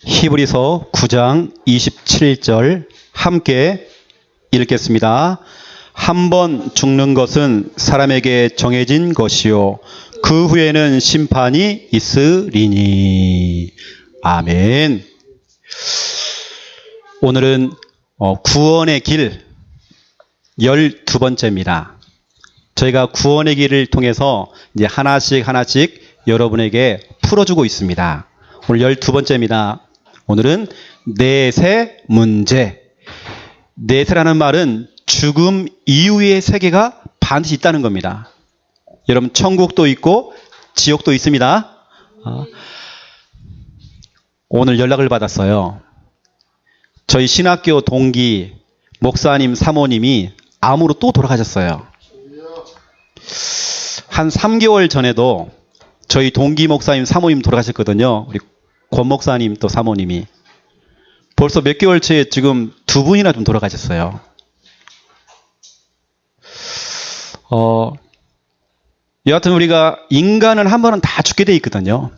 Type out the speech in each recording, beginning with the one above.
히브리서 9장 27절 함께 읽겠습니다. 한 번 죽는 것은 사람에게 정해진 것이요 그 후에는 심판이 있으리니. 아멘. 오늘은 구원의 길 12번째입니다. 저희가 구원의 길을 통해서 이제 하나씩 여러분에게 풀어주고 있습니다. 오늘 12번째입니다. 오늘은 내세 문제. 내세라는 말은 죽음 이후의 세계가 반드시 있다는 겁니다. 여러분, 천국도 있고 지옥도 있습니다. 오늘 연락을 받았어요. 저희 신학교 동기 목사님 사모님이 암으로 또 돌아가셨어요. 한 3개월 전에도 저희 동기 목사님 사모님 돌아가셨거든요. 우리 권 목사님 또 사모님이. 벌써 몇 개월째 지금 두 분이나 좀 돌아가셨어요. 여하튼 우리가 인간은 한 번은 다 죽게 돼 있거든요.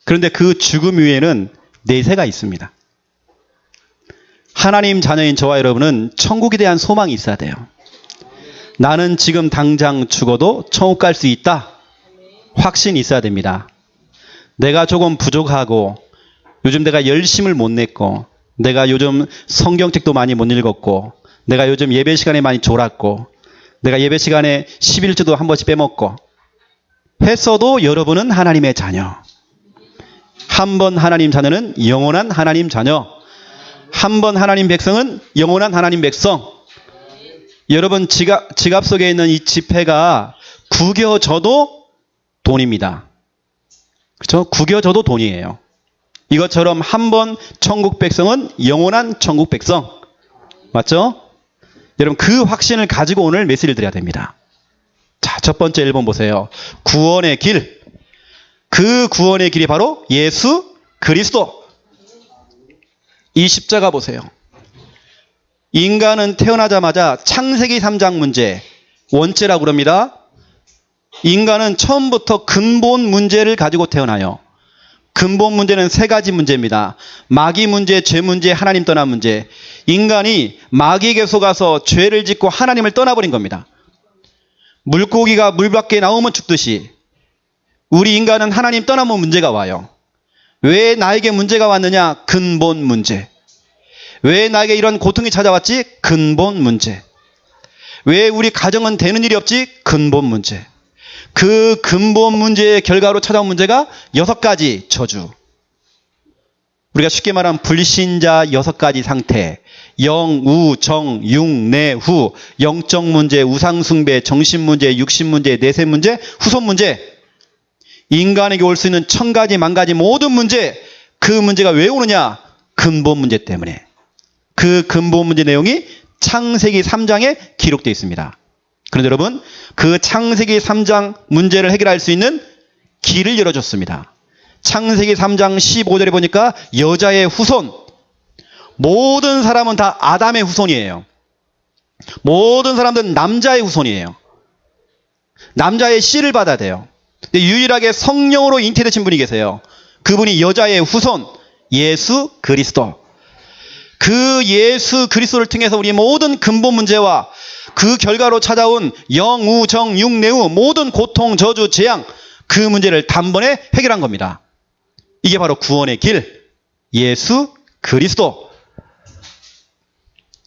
그런데 그 죽음 위에는 내세가 있습니다. 하나님 자녀인 저와 여러분은 천국에 대한 소망이 있어야 돼요. 나는 지금 당장 죽어도 천국 갈 수 있다. 확신이 있어야 됩니다. 내가 조금 부족하고 요즘 내가 열심을 못 냈고 내가 요즘 성경책도 많이 못 읽었고 내가 요즘 예배 시간에 많이 졸았고 내가 예배 시간에 11주도 한 번씩 빼먹고 했어도 여러분은 하나님의 자녀. 한 번 하나님 자녀는 영원한 하나님 자녀. 한 번 하나님 백성은 영원한 하나님 백성. 여러분 지갑 속에 있는 이 지폐가 구겨져도 돈입니다. 그렇죠? 구겨져도 돈이에요. 이것처럼 한 번 천국 백성은 영원한 천국 백성. 맞죠? 여러분 그 확신을 가지고 오늘 메시지를 드려야 됩니다. 자, 첫 번째 1번 보세요. 구원의 길. 그 구원의 길이 바로 예수 그리스도. 이 십자가 보세요. 인간은 태어나자마자 창세기 3장 문제, 원죄라고 그럽니다. 인간은 처음부터 근본 문제를 가지고 태어나요. 근본 문제는 세 가지 문제입니다. 마귀 문제, 죄 문제, 하나님 떠난 문제. 인간이 마귀에게 속아서 죄를 짓고 하나님을 떠나버린 겁니다. 물고기가 물 밖에 나오면 죽듯이 우리 인간은 하나님 떠나면 문제가 와요. 왜 나에게 문제가 왔느냐? 근본 문제. 왜 나에게 이런 고통이 찾아왔지? 근본 문제. 왜 우리 가정은 되는 일이 없지? 근본 문제. 그 근본 문제의 결과로 찾아온 문제가 6가지 저주. 우리가 쉽게 말하면 불신자 6가지 상태. 영, 우, 정, 융, 내, 후. 영적 문제, 우상숭배, 정신 문제, 육신 문제, 내세 문제, 후손 문제. 인간에게 올 수 있는 1000가지, 10,000가지 모든 문제. 그 문제가 왜 오느냐? 근본 문제 때문에. 그 근본 문제 내용이 창세기 3장에 기록되어 있습니다. 그런데 여러분, 그 창세기 3장 문제를 해결할 수 있는 길을 열어줬습니다. 창세기 3장 15절에 보니까 여자의 후손. 모든 사람은 다 아담의 후손이에요. 모든 사람들은 남자의 후손이에요. 남자의 씨를 받아야 돼요. 근데 유일하게 성령으로 잉태되신 분이 계세요. 그분이 여자의 후손, 예수 그리스도. 그 예수 그리스도를 통해서 우리 모든 근본 문제와 그 결과로 찾아온 영, 우, 정, 융, 내우 모든 고통, 저주, 재앙 그 문제를 단번에 해결한 겁니다. 이게 바로 구원의 길, 예수 그리스도.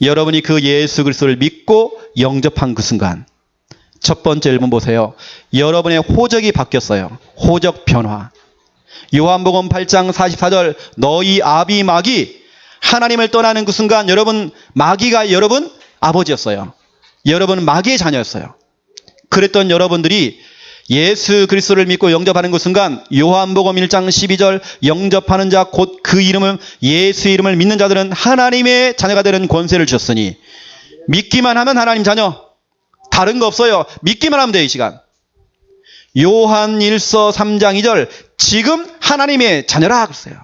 여러분이 그 예수 그리스도를 믿고 영접한 그 순간 첫 번째 1번 보세요. 여러분의 호적이 바뀌었어요. 호적 변화. 요한복음 8장 44절 너희 아비 마귀 하나님을 떠나는 그 순간 여러분 마귀가 여러분 아버지였어요. 여러분은 마귀의 자녀였어요. 그랬던 여러분들이 예수 그리스도를 믿고 영접하는 그 순간 요한복음 1장 12절 영접하는 자 곧 그 이름을 예수 이름을 믿는 자들은 하나님의 자녀가 되는 권세를 주셨으니 믿기만 하면 하나님 자녀. 다른 거 없어요. 믿기만 하면 돼요. 이 시간. 요한 1서 3장 2절 지금 하나님의 자녀라 그랬어요.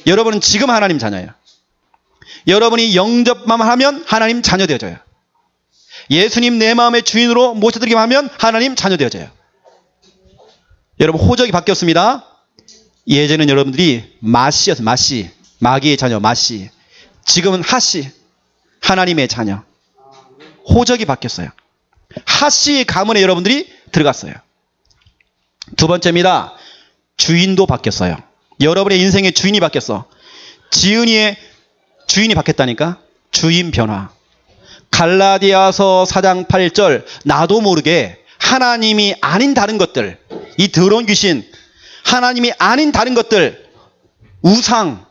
여러분은 지금 하나님 자녀예요. 여러분이 영접만 하면 하나님 자녀 되어져요. 예수님 내 마음의 주인으로 모셔드리기만 하면 하나님 자녀 되어져요. 여러분 호적이 바뀌었습니다. 예전에는 여러분들이 마씨였어요. 마씨. 마귀의 자녀 마씨. 지금은 하씨. 하나님의 자녀. 호적이 바뀌었어요. 하씨 가문에 여러분들이 들어갔어요. 두 번째입니다. 주인도 바뀌었어요. 여러분의 인생의 주인이 바뀌었어. 지은이의 주인이 바뀌었다니까. 주인 변화. 갈라디아서 4장 8절 나도 모르게 하나님이 아닌 다른 것들, 이 더러운 귀신, 하나님이 아닌 다른 것들, 우상,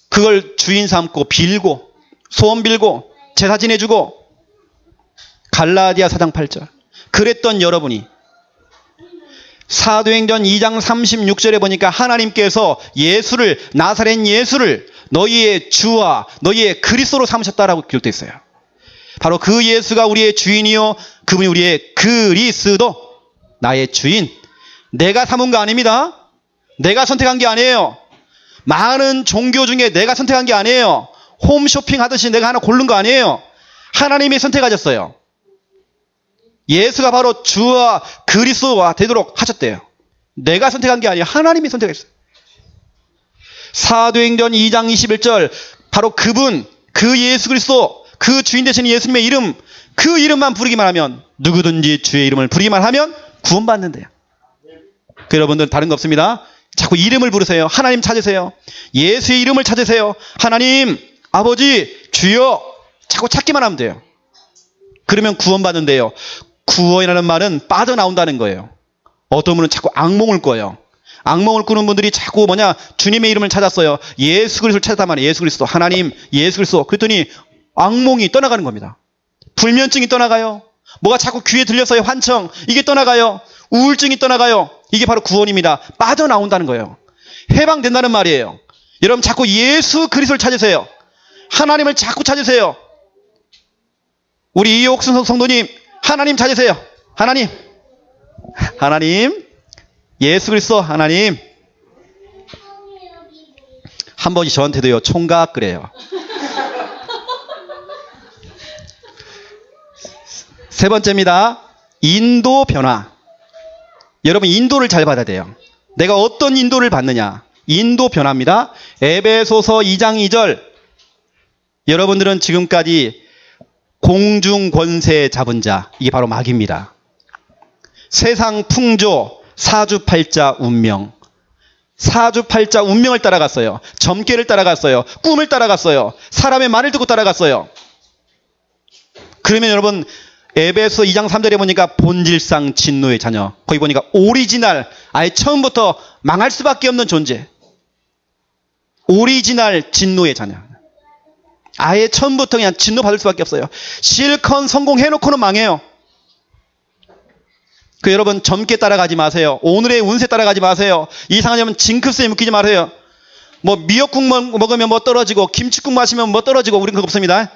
그걸 주인 삼고 빌고 소원 빌고 제사 지내주고. 갈라디아 4장 8절. 그랬던 여러분이 사도행전 2장 36절에 보니까 하나님께서 예수를, 나사렛 예수를 너희의 주와 너희의 그리스도로 삼으셨다라고 기록되어 있어요. 바로 그 예수가 우리의 주인이요 그분이 우리의 그리스도, 나의 주인. 내가 삼은 거 아닙니다. 내가 선택한 게 아니에요. 많은 종교 중에 내가 선택한 게 아니에요. 홈쇼핑 하듯이 내가 하나 고른 거 아니에요. 하나님이 선택하셨어요. 예수가 바로 주와 그리스도와 되도록 하셨대요. 내가 선택한 게 아니에요. 하나님이 선택했어요. 사도행전 2장 21절 바로 그분, 그 예수 그리스도, 그 주인 되시는 예수님의 이름, 그 이름만 부르기만 하면, 누구든지 주의 이름을 부르기만 하면 구원받는데요. 그 여러분들 다른 거 없습니다. 자꾸 이름을 부르세요. 하나님 찾으세요. 예수의 이름을 찾으세요. 하나님, 아버지, 주여, 자꾸 찾기만 하면 돼요. 그러면 구원받는데요. 구원이라는 말은 빠져나온다는 거예요. 어떤 분은 자꾸 악몽을 꿔요. 악몽을 꾸는 분들이 자꾸 주님의 이름을 찾았어요. 예수 그리스도를 찾았단 말이에요. 예수 그리스도, 하나님, 예수 그리스도. 그랬더니 악몽이 떠나가는 겁니다. 불면증이 떠나가요. 뭐가 자꾸 귀에 들렸어요. 환청, 이게 떠나가요. 우울증이 떠나가요. 이게 바로 구원입니다. 빠져나온다는 거예요. 해방된다는 말이에요. 여러분 자꾸 예수 그리스도를 찾으세요. 하나님을 자꾸 찾으세요. 우리 이옥순 성도님, 하나님 찾으세요. 하나님, 예수 그리스도, 하나님. 한 번이 저한테도요, 총각 그래요. 세 번째입니다. 인도 변화. 여러분 인도를 잘 받아야 돼요. 내가 어떤 인도를 받느냐. 인도 변화입니다. 에베소서 2장 2절. 여러분들은 지금까지 공중 권세 잡은 자, 이게 바로 마귀입니다. 세상 풍조, 사주팔자 운명. 사주팔자 운명을 따라갔어요. 점괘를 따라갔어요. 꿈을 따라갔어요. 사람의 말을 듣고 따라갔어요. 그러면 여러분 에베소 2장 3절에 보니까 본질상 진노의 자녀. 거기 보니까 오리지널, 아예 처음부터 망할 수밖에 없는 존재. 오리지널 진노의 자녀. 아예 처음부터 그냥 진노 받을 수밖에 없어요. 실컷 성공해놓고는 망해요. 그 여러분 젊게 따라가지 마세요. 오늘의 운세 따라가지 마세요. 이상하냐면 징크스에 묶이지 마세요. 뭐 미역국 먹으면 뭐 떨어지고 김치국 마시면 뭐 떨어지고, 우리는 그거 없습니다.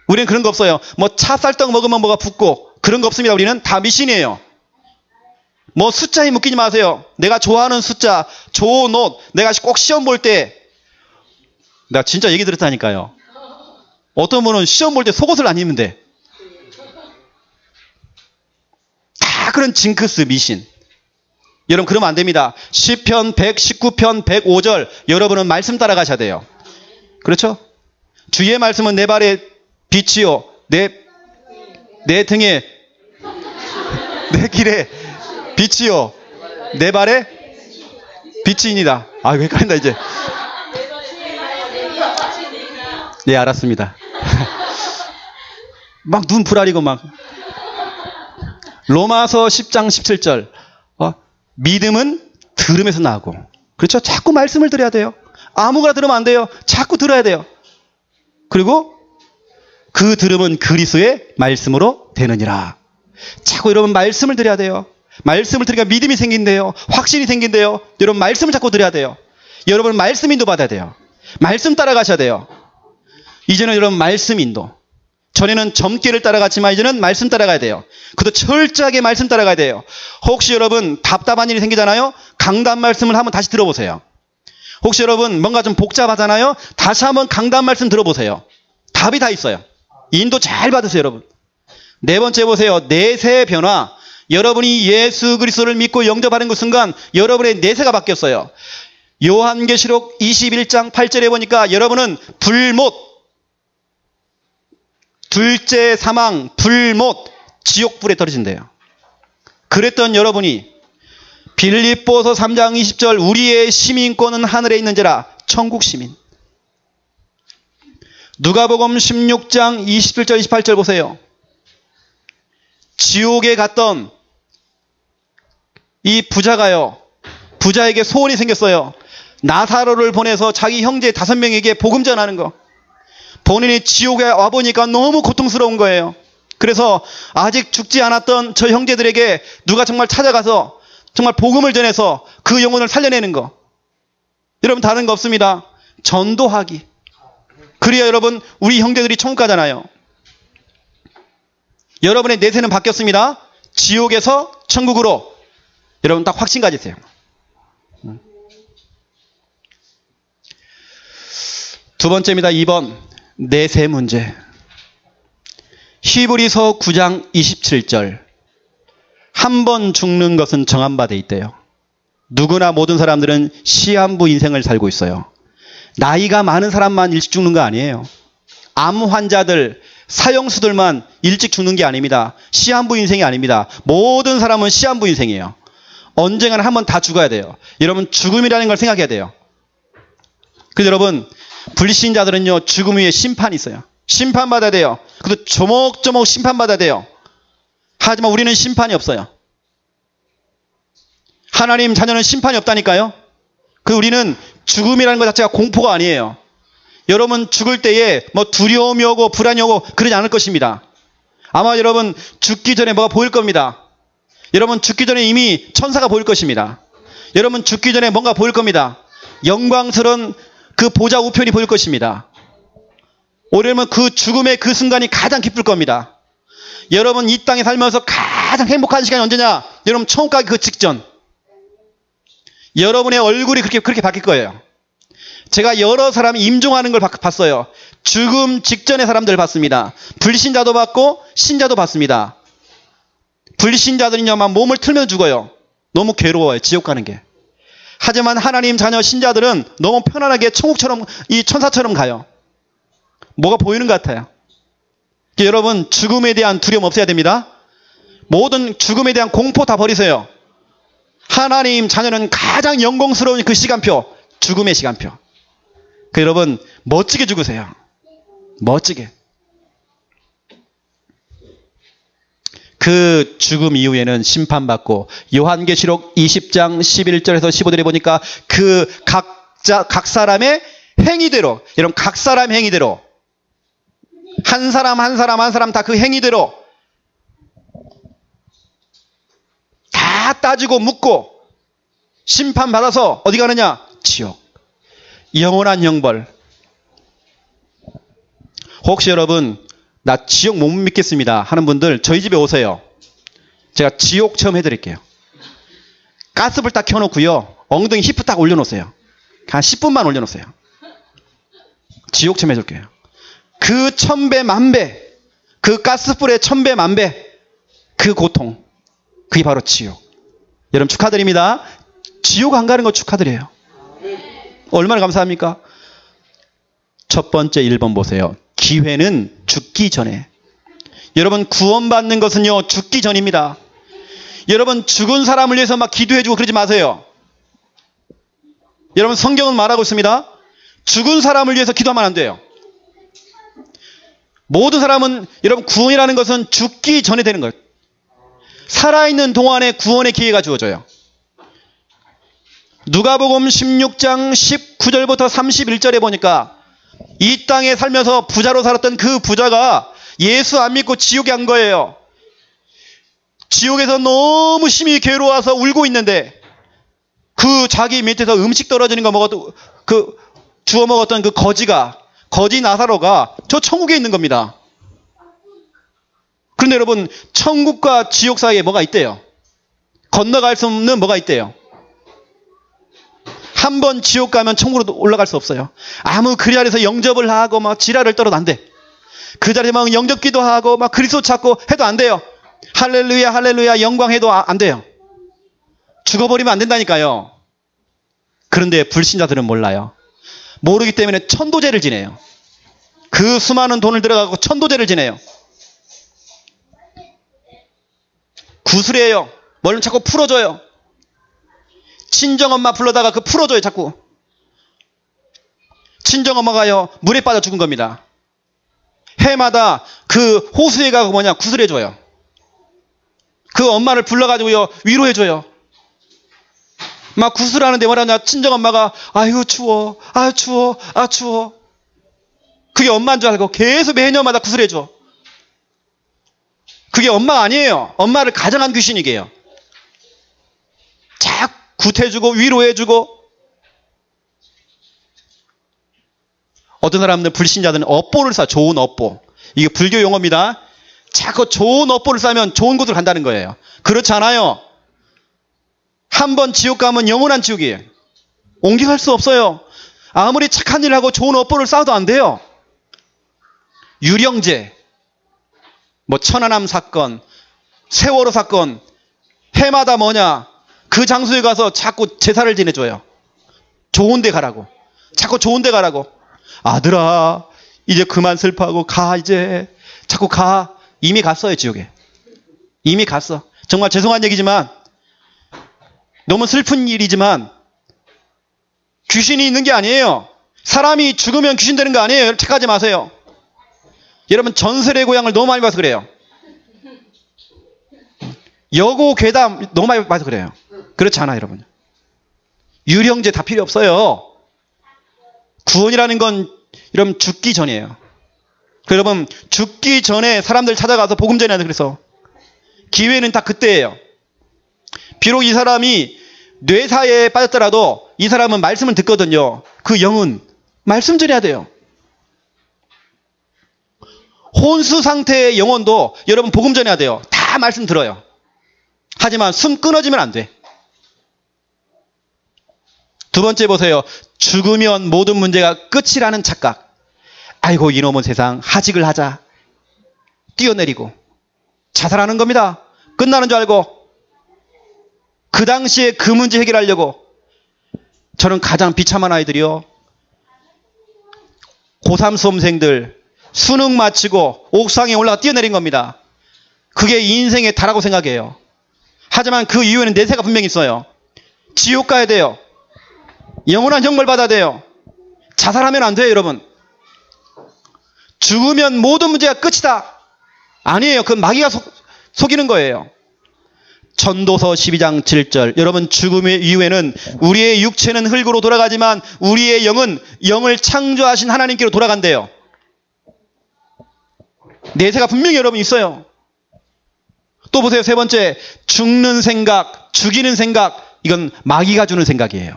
우리는 그런 거 없어요. 뭐 찹쌀떡 먹으면 뭐가 붓고, 그런 거 없습니다. 우리는 다 미신이에요. 뭐 숫자에 묶이지 마세요. 내가 좋아하는 숫자, 좋은 옷, 내가 꼭 시험 볼 때, 내가 진짜 얘기 들었다니까요. 어떤 분은 시험 볼 때 속옷을 안 입는데, 다 그런 징크스 미신. 여러분 그러면 안 됩니다. 시편 119편 105절 여러분은 말씀 따라가셔야 돼요. 그렇죠? 주의 말씀은 내 발에 빛이요 내 등에 내 길에 빛이요 내 발에 빛이니라. 아 이거 헷갈린다 이제. 네 알았습니다. 막 눈 부라리고 막. 로마서 10장 17절 믿음은 들음에서 나고. 그렇죠? 자꾸 말씀을 들어야 돼요. 아무거나 들으면 안 돼요. 자꾸 들어야 돼요. 그리고 그 들음은 그리스도의 말씀으로 되느니라. 자꾸 여러분 말씀을 들어야 돼요. 말씀을 들으니까 믿음이 생긴대요. 확신이 생긴대요. 여러분 말씀을 자꾸 들어야 돼요. 여러분 말씀 인도 받아야 돼요. 말씀 따라가셔야 돼요. 이제는 여러분 말씀 인도. 전에는 점괘를 따라갔지만 이제는 말씀 따라가야 돼요. 그것도 철저하게 말씀 따라가야 돼요. 혹시 여러분 답답한 일이 생기잖아요. 강단 말씀을 한번 다시 들어보세요. 혹시 여러분 뭔가 좀 복잡하잖아요. 다시 한번 강단 말씀 들어보세요. 답이 다 있어요. 인도 잘 받으세요 여러분. 네 번째 보세요. 내세 변화. 여러분이 예수 그리스도를 믿고 영접하는 그 순간 여러분의 내세가 바뀌었어요. 요한계시록 21장 8절에 보니까 여러분은 불못, 둘째 사망, 불못, 지옥불에 떨어진대요. 그랬던 여러분이 빌립보서 3장 20절 우리의 시민권은 하늘에 있는지라, 천국 시민. 누가복음 16장 27절 28절 보세요. 지옥에 갔던 이 부자가요, 부자에게 소원이 생겼어요. 나사로를 보내서 자기 형제 5명에게 복음 전하는 거. 본인이 지옥에 와보니까 너무 고통스러운 거예요. 그래서 아직 죽지 않았던 저 형제들에게 누가 정말 찾아가서 정말 복음을 전해서 그 영혼을 살려내는 거. 여러분, 다른 거 없습니다. 전도하기. 그래야 여러분, 우리 형제들이 천국 가잖아요. 여러분의 내세는 바뀌었습니다. 지옥에서 천국으로. 여러분 딱 확신 가지세요. 두 번째입니다. 2번, 내세 문제. 히브리서 9장 27절. 한 번 죽는 것은 정한 바 돼 있대요. 누구나 모든 사람들은 시한부 인생을 살고 있어요. 나이가 많은 사람만 일찍 죽는 거 아니에요. 암 환자들, 사형수들만 일찍 죽는 게 아닙니다. 시한부 인생이 아닙니다. 모든 사람은 시한부 인생이에요. 언젠가는 한 번 다 죽어야 돼요. 여러분, 죽음이라는 걸 생각해야 돼요. 그래서 여러분, 불신자들은요, 죽음 위에 심판이 있어요. 심판받아야 돼요. 그래도 조목조목 심판받아야 돼요. 하지만 우리는 심판이 없어요. 하나님 자녀는 심판이 없다니까요. 그 우리는 죽음이라는 것 자체가 공포가 아니에요. 여러분 죽을 때에 뭐 두려움이 오고 불안이 오고 그러지 않을 것입니다. 아마 여러분 죽기 전에 뭐가 보일 겁니다. 여러분 죽기 전에 이미 천사가 보일 것입니다. 여러분 죽기 전에 뭔가 보일 겁니다. 영광스러운 그 보좌 우편이 보일 것입니다. 오히려 그 죽음의 그 순간이 가장 기쁠 겁니다. 여러분 이 땅에 살면서 가장 행복한 시간이 언제냐? 여러분 천국 가기 그 직전. 여러분의 얼굴이 그렇게 바뀔 거예요. 제가 여러 사람이 임종하는 걸 봤어요. 죽음 직전의 사람들 봤습니다. 불신자도 봤고 신자도 봤습니다. 불신자들은요, 막 몸을 틀면 죽어요. 너무 괴로워요, 지옥 가는 게. 하지만 하나님 자녀 신자들은 너무 편안하게 천국처럼, 이 천사처럼 가요. 뭐가 보이는 것 같아요. 여러분, 죽음에 대한 두려움 없어야 됩니다. 모든 죽음에 대한 공포 다 버리세요. 하나님 자녀는 가장 영광스러운 그 시간표, 죽음의 시간표. 여러분, 멋지게 죽으세요. 멋지게. 그 죽음 이후에는 심판받고, 요한계시록 20장 11절에서 15절에 보니까 그 각 사람의 행위대로, 여러분 각 사람 행위대로, 한 사람 다 그 행위대로 다 따지고 묻고 심판받아서 어디 가느냐? 지옥. 영원한 형벌. 혹시 여러분 나 지옥 못 믿겠습니다 하는 분들 저희 집에 오세요. 제가 지옥 체험 해드릴게요. 가스불 딱 켜놓고요, 엉덩이 히프 딱 올려놓으세요. 한 10분만 올려놓으세요. 지옥 체험 해줄게요. 그 1000배 만배, 그 가스불의 1000배 만배, 그 고통, 그게 바로 지옥. 여러분 축하드립니다. 지옥 안 가는 거 축하드려요. 얼마나 감사합니까? 첫 번째 1번 보세요. 기회는 죽기 전에. 여러분 구원받는 것은요, 죽기 전입니다. 여러분 죽은 사람을 위해서 막 기도해주고 그러지 마세요. 여러분 성경은 말하고 있습니다. 죽은 사람을 위해서 기도하면 안 돼요. 모든 사람은, 여러분 구원이라는 것은 죽기 전에 되는 거예요. 살아있는 동안에 구원의 기회가 주어져요. 누가복음 16장 19절부터 31절에 보니까 이 땅에 살면서 부자로 살았던 그 부자가 예수 안 믿고 지옥에 간 거예요. 지옥에서 너무 심히 괴로워서 울고 있는데 그 자기 밑에서 음식 떨어지는 거 먹어도 그 주워 먹었던 그 거지 나사로가 저 천국에 있는 겁니다. 그런데 여러분 천국과 지옥 사이에 뭐가 있대요? 건너갈 수 없는 뭐가 있대요? 한 번 지옥 가면 천국으로 올라갈 수 없어요. 아무 그 자리에서 영접을 하고 막 지랄을 떨어도 안 돼. 그 자리에 막 영접기도 하고 막 그리스도 찾고 해도 안 돼요. 할렐루야 할렐루야 영광해도 안 돼요. 죽어버리면 안 된다니까요. 그런데 불신자들은 몰라요. 모르기 때문에 천도제를 지내요. 그 수많은 돈을 들어가고 천도제를 지내요. 구슬이에요. 뭘로 자꾸 풀어줘요. 친정엄마 불러다가 그 풀어줘요. 자꾸. 친정엄마가요 물에 빠져 죽은 겁니다. 해마다 그 호수에 가고 구슬해줘요. 그 엄마를 불러가지고요 위로해줘요. 막 구슬하는데 뭐라냐, 친정엄마가 아유 추워, 아 추워, 아 추워. 그게 엄마인 줄 알고 계속 매년마다 구슬해줘. 그게 엄마가 아니에요. 엄마를 가장한 귀신이게요. 자꾸 굿해주고 위로해주고. 어떤 사람들은 불신자들은 업보를 쏴. 좋은 업보. 이게 불교 용어입니다. 자꾸 좋은 업보를 싸면 좋은 곳으로 간다는 거예요. 그렇지 않아요. 한 번 지옥 가면 영원한 지옥이에요. 옮겨갈 수 없어요. 아무리 착한 일을 하고 좋은 업보를 쌓아도 안 돼요. 유령제, 천안함 사건, 세월호 사건, 해마다 그 장소에 가서 자꾸 제사를 지내줘요. 좋은 데 가라고. 자꾸 좋은 데 가라고. 아들아, 이제 그만 슬퍼하고 가, 이제. 자꾸 가. 이미 갔어요, 지옥에. 이미 갔어. 정말 죄송한 얘기지만, 너무 슬픈 일이지만, 귀신이 있는 게 아니에요. 사람이 죽으면 귀신 되는 거 아니에요. 착각하지 마세요. 여러분, 전설의 고향을 너무 많이 봐서 그래요. 여고 괴담 너무 많이 봐서 그래요. 그렇지 않아요, 여러분. 유령제 다 필요 없어요. 구원이라는 건 여러분 죽기 전이에요. 여러분 죽기 전에 사람들 찾아가서 복음 전해야 돼. 그래서 기회는 다 그때예요. 비록 이 사람이 뇌사에 빠졌더라도 이 사람은 말씀을 듣거든요. 그 영은 말씀 전해야 돼요. 혼수 상태의 영혼도 여러분 복음 전해야 돼요. 다 말씀 들어요. 하지만 숨 끊어지면 안 돼. 두 번째 보세요. 죽으면 모든 문제가 끝이라는 착각. 아이고 이놈은 세상 하직을 하자. 뛰어내리고 자살하는 겁니다. 끝나는 줄 알고. 그 당시에 그 문제 해결하려고. 저는 가장 비참한 아이들이요. 고3 수험생들 수능 마치고 옥상에 올라가 뛰어내린 겁니다. 그게 인생의 다라고 생각해요. 하지만 그 이후에는 내세가 분명히 있어요. 지옥 가야 돼요. 영원한 형벌 받아야 돼요. 자살하면 안 돼요, 여러분. 죽으면 모든 문제가 끝이다. 아니에요. 그 마귀가 속이는 거예요. 전도서 12장 7절. 여러분 죽음 이후에는 우리의 육체는 흙으로 돌아가지만 우리의 영은 영을 창조하신 하나님께로 돌아간대요. 내세가 분명히 여러분 있어요. 또 보세요. 세 번째, 죽는 생각, 죽이는 생각. 이건 마귀가 주는 생각이에요.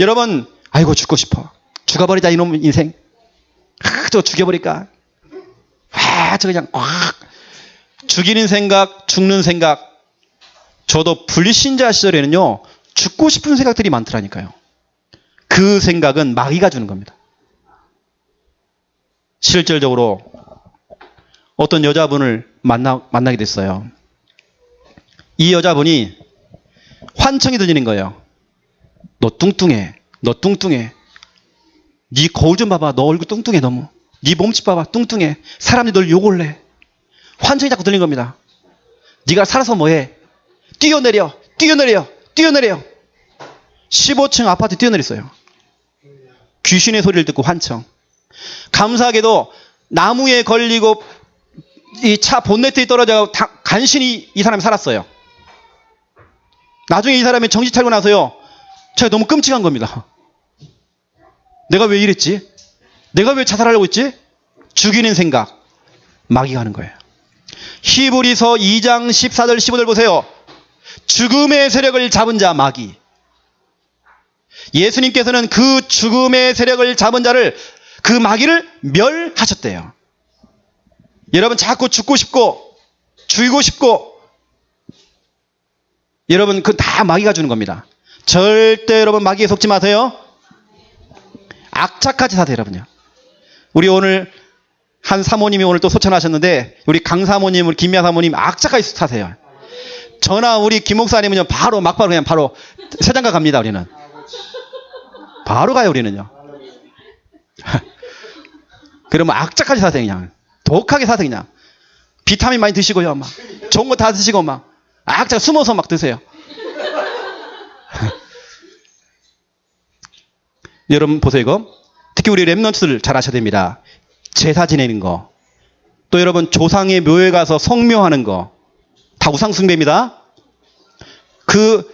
여러분, 아이고 죽고 싶어. 죽어버리자 이놈 인생. 저 죽여버릴까. 저 그냥 확. 죽이는 생각, 죽는 생각. 저도 불신자 시절에는요. 죽고 싶은 생각들이 많더라니까요. 그 생각은 마귀가 주는 겁니다. 실질적으로 어떤 여자분을 만나게 됐어요. 이 여자분이 환청이 들리는 거예요. 너 뚱뚱해. 너 뚱뚱해. 네 거울 좀 봐봐. 너 얼굴 뚱뚱해 너무. 네 몸집 봐봐. 뚱뚱해. 사람들이 널 욕을 해. 환청이 자꾸 들리는 겁니다. 네가 살아서 뭐해. 뛰어내려. 뛰어내려. 뛰어내려. 15층 아파트 뛰어내렸어요. 귀신의 소리를 듣고 환청. 감사하게도 나무에 걸리고 이 차 본네트에 떨어져 간신히 이 사람이 살았어요. 나중에 이 사람이 정신 차리고 나서요. 제가 너무 끔찍한 겁니다. 내가 왜 이랬지? 내가 왜 자살하려고 했지? 죽이는 생각. 마귀가 하는 거예요. 히브리서 2장 14절 15절 보세요. 죽음의 세력을 잡은 자 마귀. 예수님께서는 그 죽음의 세력을 잡은 자를 그 마귀를 멸하셨대요. 여러분 자꾸 죽고 싶고 죽이고 싶고 여러분 그 다 마귀가 주는 겁니다. 절대 여러분 마귀에 속지 마세요. 악착같이 사세요 여러분요. 우리 오늘 한 사모님이 오늘 또 소천하셨는데 우리 강 사모님, 우리 김미아 사모님 악착같이 사세요. 저나 우리 김 목사님은요 바로 막바로 그냥 바로 세장가 갑니다. 우리는 바로 가요. 우리는요. 그러면 악착같이 사세요. 그냥 독하게 사세요. 그냥 비타민 많이 드시고요. 막 좋은 거 다 드시고 막 악착 숨어서 막 드세요. 여러분 보세요. 이거 특히 우리 랩런트들 잘 아셔야 됩니다. 제사 지내는 거, 또 여러분 조상의 묘에 가서 성묘하는 거 다 우상 숭배입니다. 그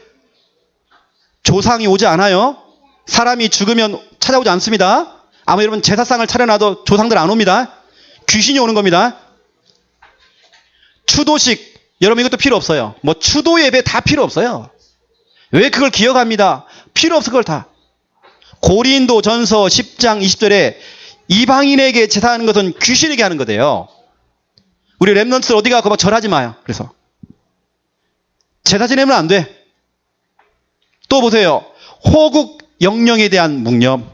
조상이 오지 않아요. 사람이 죽으면 찾아오지 않습니다. 아마 여러분 제사상을 차려놔도 조상들 안 옵니다. 귀신이 오는 겁니다. 추도식 여러분 이것도 필요 없어요. 뭐 추도 예배 다 필요 없어요. 왜 그걸 기억합니다. 필요 없어. 그걸 다. 고린도 전서 10장 20절에 이방인에게 제사하는 것은 귀신에게 하는 거대요. 우리 랩런트 어디 가고 막 절하지 마요. 그래서 제사 지내면 안 돼. 또 보세요. 호국 영령에 대한 묵념.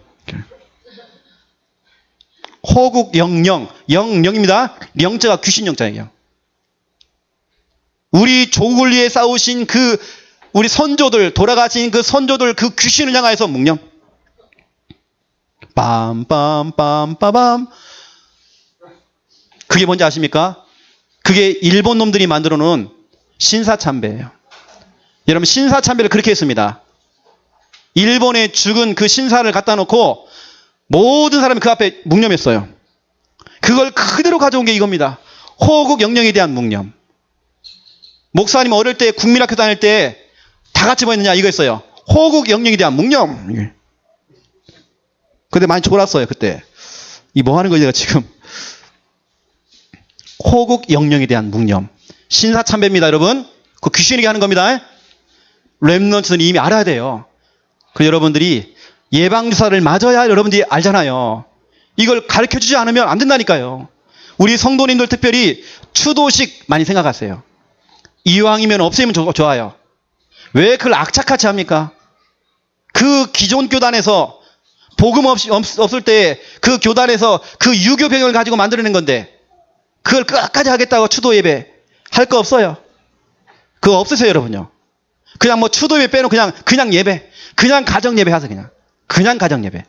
호국 영령, 영령입니다. 영자가 귀신 영자예요. 우리 조국을 싸우신 그 우리 선조들, 돌아가신 그 선조들 그 귀신을 향하여서 묵념. 빰빰빰빰빰. 그게 뭔지 아십니까? 그게 일본 놈들이 만들어 놓은 신사참배예요. 여러분 신사참배를 그렇게 했습니다. 일본에 죽은 그 신사를 갖다 놓고 모든 사람이 그 앞에 묵념했어요. 그걸 그대로 가져온 게 이겁니다. 호국 영령에 대한 묵념. 목사님 어릴 때 국민학교 다닐 때 다 같이 뭐 했느냐 이거였어요. 호국 영령에 대한 묵념. 근데 많이 졸았어요 그때. 이 뭐 하는 거지 내가 지금. 호국 영령에 대한 묵념. 신사참배입니다 여러분. 그 귀신에게 하는 겁니다. 랩런트는 이미 알아야 돼요. 그 여러분들이 예방주사를 맞아야 여러분들이 알잖아요. 이걸 가르쳐주지 않으면 안 된다니까요. 우리 성도님들 특별히 추도식 많이 생각하세요. 이왕이면 없애면 좋아요. 왜 그걸 악착같이 합니까? 그 기존 교단에서 복음 없을 때 그 교단에서 그 유교 병영을 가지고 만들어낸 건데 그걸 끝까지 하겠다고 추도 예배 할 거 없어요. 그거 없으세요 여러분요. 그냥 뭐 추도 예배 빼놓고 그냥 예배, 그냥 가정 예배 하세요. 그냥 가정 예배.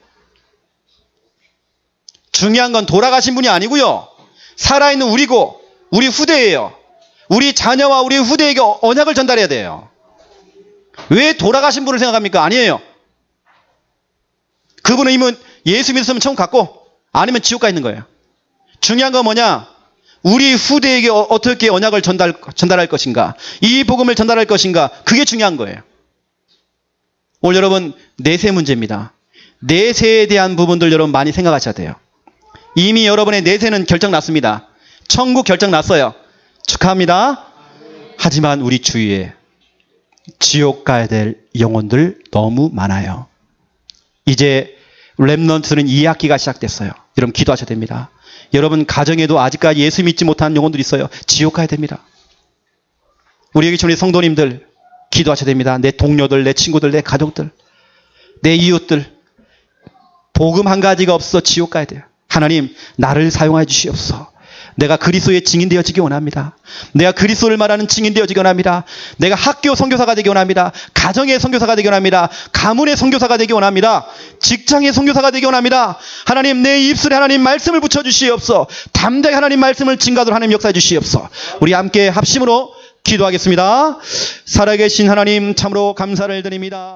중요한 건 돌아가신 분이 아니고요. 살아있는 우리고 우리 후대예요. 우리 자녀와 우리 후대에게 언약을 전달해야 돼요. 왜 돌아가신 분을 생각합니까? 아니에요. 그분은 이미 예수 믿었으면 천국 갔고 아니면 지옥 가 있는 거예요. 중요한 건 뭐냐? 우리 후대에게 어떻게 언약을 전달할 것인가? 이 복음을 전달할 것인가? 그게 중요한 거예요. 오늘 여러분 내세 문제입니다. 내세에 대한 부분들 여러분 많이 생각하셔야 돼요. 이미 여러분의 내세는 결정 났습니다. 천국 결정 났어요. 축하합니다. 하지만 우리 주위에 지옥 가야 될 영혼들 너무 많아요. 이제 랩런트는 2학기가 시작됐어요. 여러분 기도하셔야 됩니다. 여러분 가정에도 아직까지 예수 믿지 못한 영혼들이 있어요. 지옥 가야 됩니다. 우리 여기 주의 성도님들 기도하셔야 됩니다. 내 동료들, 내 친구들, 내 가족들, 내 이웃들 복음 한 가지가 없어 지옥 가야 돼요. 하나님 나를 사용하여 주시옵소서. 내가 그리스도의 증인 되어지기 원합니다. 내가 그리스도를 말하는 증인 되어지기 원합니다. 내가 학교 선교사가 되기 원합니다. 가정의 선교사가 되기 원합니다. 가문의 선교사가 되기 원합니다. 직장의 선교사가 되기 원합니다. 하나님 내 입술에 하나님 말씀을 붙여주시옵소서. 담대히 하나님 말씀을 증가하도록 하나님 역사해 주시옵소서. 우리 함께 합심으로 기도하겠습니다. 살아계신 하나님 참으로 감사를 드립니다.